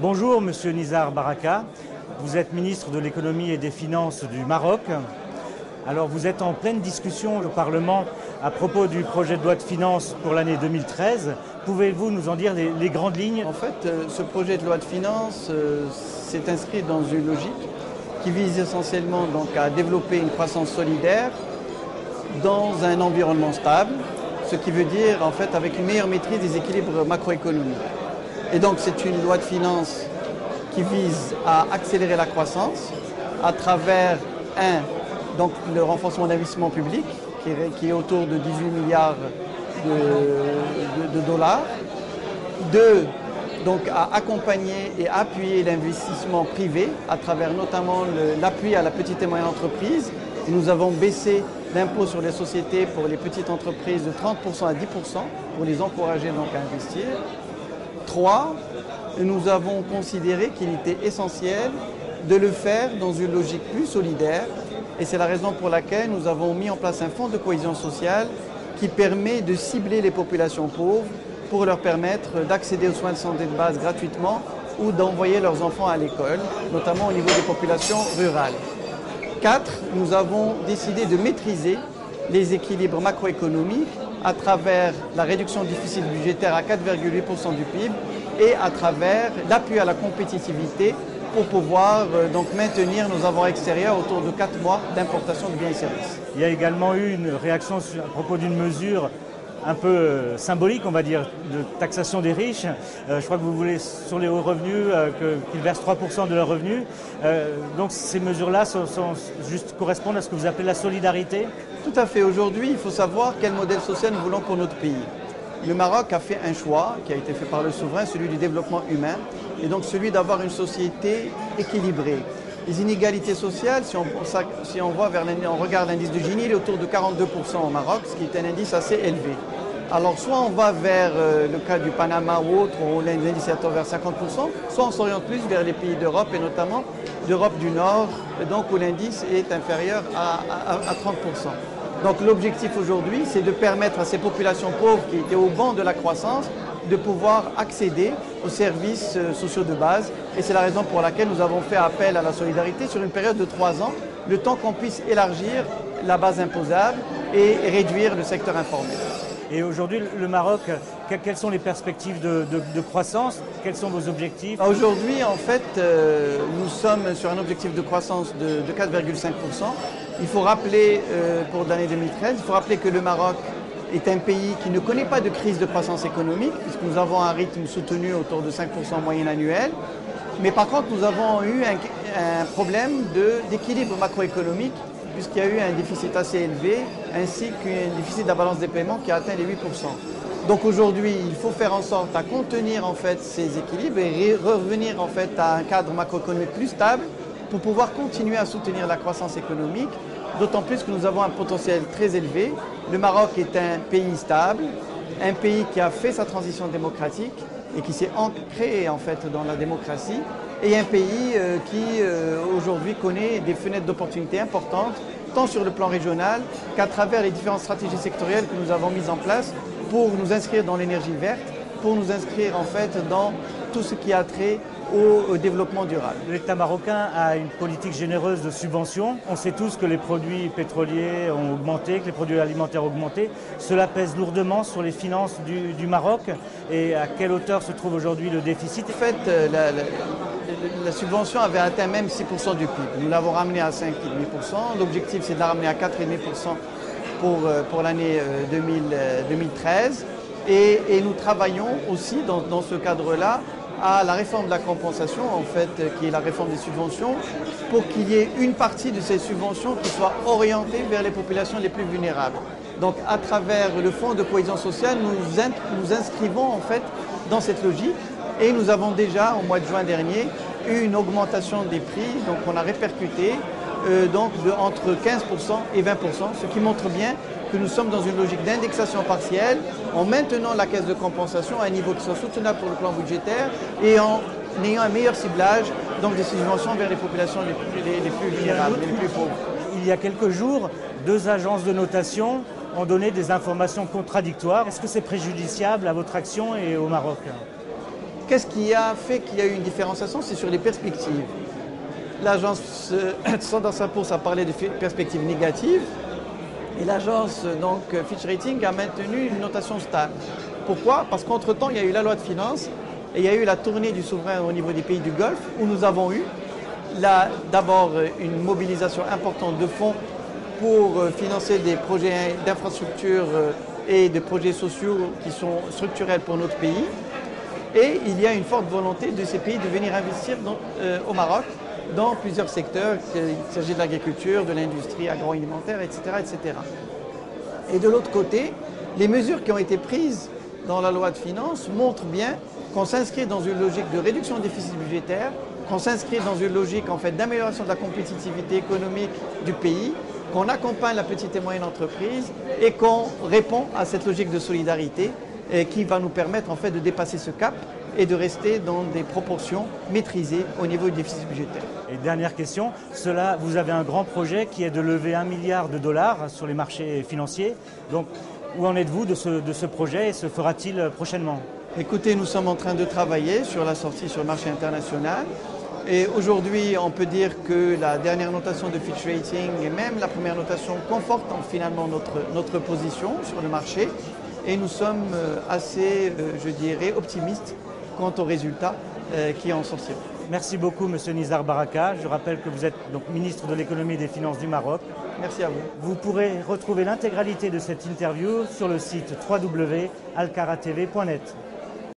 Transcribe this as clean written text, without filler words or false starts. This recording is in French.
Bonjour Monsieur Nizar Baraka, vous êtes ministre de l'économie et des finances du Maroc. Alors vous êtes en pleine discussion au Parlement à propos du projet de loi de finances pour l'année 2013. Pouvez-vous nous en dire les grandes lignes? En fait, ce projet de loi de finances s'est inscrit dans une logique qui vise essentiellement donc, à développer une croissance solidaire dans un environnement stable, ce qui veut dire en fait avec une meilleure maîtrise des équilibres macroéconomiques. Et donc c'est une loi de finances qui vise à accélérer la croissance à travers donc le renforcement d'investissement public qui est autour de 18 milliards de dollars. 2, donc à accompagner et appuyer l'investissement privé à travers notamment l'appui à la petite et moyenne entreprise. Et nous avons baissé l'impôt sur les sociétés pour les petites entreprises de 30% à 10% pour les encourager donc à investir. 3, nous avons considéré qu'il était essentiel de le faire dans une logique plus solidaire et c'est la raison pour laquelle nous avons mis en place un fonds de cohésion sociale qui permet de cibler les populations pauvres pour leur permettre d'accéder aux soins de santé de base gratuitement ou d'envoyer leurs enfants à l'école, notamment au niveau des populations rurales. 4, nous avons décidé de maîtriser les équilibres macroéconomiques à travers la réduction du déficit budgétaire à 4,8% du PIB et à travers l'appui à la compétitivité pour pouvoir donc maintenir nos avoirs extérieurs autour de 4 mois d'importation de biens et services. Il y a également eu une réaction à propos d'une mesure un peu symbolique, on va dire, de taxation des riches. Je crois que vous voulez, sur les hauts revenus, qu'ils versent 3% de leurs revenus. Donc ces mesures-là correspondent à ce que vous appelez la solidarité? Tout à fait. Aujourd'hui, il faut savoir quel modèle social nous voulons pour notre pays. Le Maroc a fait un choix qui a été fait par le souverain, celui du développement humain, et donc celui d'avoir une société équilibrée. Les inégalités sociales, si on regarde l'indice de Gini, il est autour de 42% au Maroc, ce qui est un indice assez élevé. Alors soit on va vers le cas du Panama ou autre, où l'indice est vers 50%, soit on s'oriente plus vers les pays d'Europe et notamment d'Europe du Nord, donc où l'indice est inférieur à 30%. Donc l'objectif aujourd'hui, c'est de permettre à ces populations pauvres qui étaient au banc de la croissance de pouvoir accéder aux services sociaux de base. Et c'est la raison pour laquelle nous avons fait appel à la solidarité sur une période de 3 ans, le temps qu'on puisse élargir la base imposable et réduire le secteur informel. Et aujourd'hui, le Maroc, quelles sont les perspectives de croissance? Quels sont vos objectifs? Aujourd'hui, en fait, nous sommes sur un objectif de croissance de 4,5%. Il faut rappeler, pour l'année 2013, il faut rappeler que le Maroc est un pays qui ne connaît pas de crise de croissance économique, puisque nous avons un rythme soutenu autour de 5% en moyenne annuelle. Mais par contre, nous avons eu un problème d'équilibre macroéconomique, puisqu'il y a eu un déficit assez élevé, ainsi qu'un déficit de la balance des paiements qui a atteint les 8%. Donc aujourd'hui, il faut faire en sorte à contenir en fait ces équilibres et revenir en fait à un cadre macroéconomique plus stable pour pouvoir continuer à soutenir la croissance économique, d'autant plus que nous avons un potentiel très élevé. Le Maroc est un pays stable, un pays qui a fait sa transition démocratique et qui s'est ancré en fait dans la démocratie, et un pays qui aujourd'hui connaît des fenêtres d'opportunités importantes, tant sur le plan régional qu'à travers les différentes stratégies sectorielles que nous avons mises en place pour nous inscrire dans l'énergie verte, pour nous inscrire en fait dans tout ce qui a trait au développement durable. L'État marocain a une politique généreuse de subventions. On sait tous que les produits pétroliers ont augmenté, que les produits alimentaires ont augmenté. Cela pèse lourdement sur les finances du Maroc. Et à quelle hauteur se trouve aujourd'hui le déficit? En fait, la subvention avait atteint même 6% du PIB. Nous l'avons ramené à 5,5%. L'objectif, c'est de la ramener à 4,5% pour l'année 2013. Et nous travaillons aussi dans ce cadre-là à la réforme de la compensation, en fait, qui est la réforme des subventions, pour qu'il y ait une partie de ces subventions qui soit orientée vers les populations les plus vulnérables. Donc, à travers le fonds de cohésion sociale, nous inscrivons en fait dans cette logique et nous avons déjà, au mois de juin dernier, eu une augmentation des prix, donc on a répercuté entre 15% et 20%, ce qui montre bien que nous sommes dans une logique d'indexation partielle en maintenant la caisse de compensation à un niveau qui soit soutenable pour le plan budgétaire et en ayant un meilleur ciblage donc des subventions vers les populations les plus vulnérables, les plus pauvres. Il y a quelques jours, 2 agences de notation ont donné des informations contradictoires. Est-ce que c'est préjudiciable à votre action et au Maroc? Qu'est-ce qui a fait qu'il y a eu une différenciation? C'est sur les perspectives. L'agence Standard & Poor's a parlé de perspectives négatives et l'agence Fitch Ratings a maintenu une notation stable. Pourquoi? Parce qu'entre-temps, il y a eu la loi de finances et il y a eu la tournée du souverain au niveau des pays du Golfe où nous avons eu d'abord une mobilisation importante de fonds pour financer des projets d'infrastructure et des projets sociaux qui sont structurels pour notre pays. Et il y a une forte volonté de ces pays de venir investir au Maroc dans plusieurs secteurs. Il s'agit de l'agriculture, de l'industrie agroalimentaire, etc., etc. Et de l'autre côté, les mesures qui ont été prises dans la loi de finances montrent bien qu'on s'inscrit dans une logique de réduction du déficit budgétaire, qu'on s'inscrit dans une logique en fait, d'amélioration de la compétitivité économique du pays, qu'on accompagne la petite et moyenne entreprise et qu'on répond à cette logique de solidarité qui va nous permettre en fait, de dépasser ce cap et de rester dans des proportions maîtrisées au niveau du déficit budgétaire. Et dernière question, vous avez un grand projet qui est de lever $1 milliard sur les marchés financiers. Donc, où en êtes-vous de ce projet et se fera-t-il prochainement? Écoutez, nous sommes en train de travailler sur la sortie sur le marché international. Et aujourd'hui, on peut dire que la dernière notation de Fitch Ratings et même la première notation confortent finalement notre position sur le marché. Et nous sommes assez, je dirais, optimistes quant aux résultats qui en sortiront. Merci beaucoup, Monsieur Nizar Baraka. Je rappelle que vous êtes donc ministre de l'économie et des finances du Maroc. Merci à vous. Vous pourrez retrouver l'intégralité de cette interview sur le site www.alcaratv.net.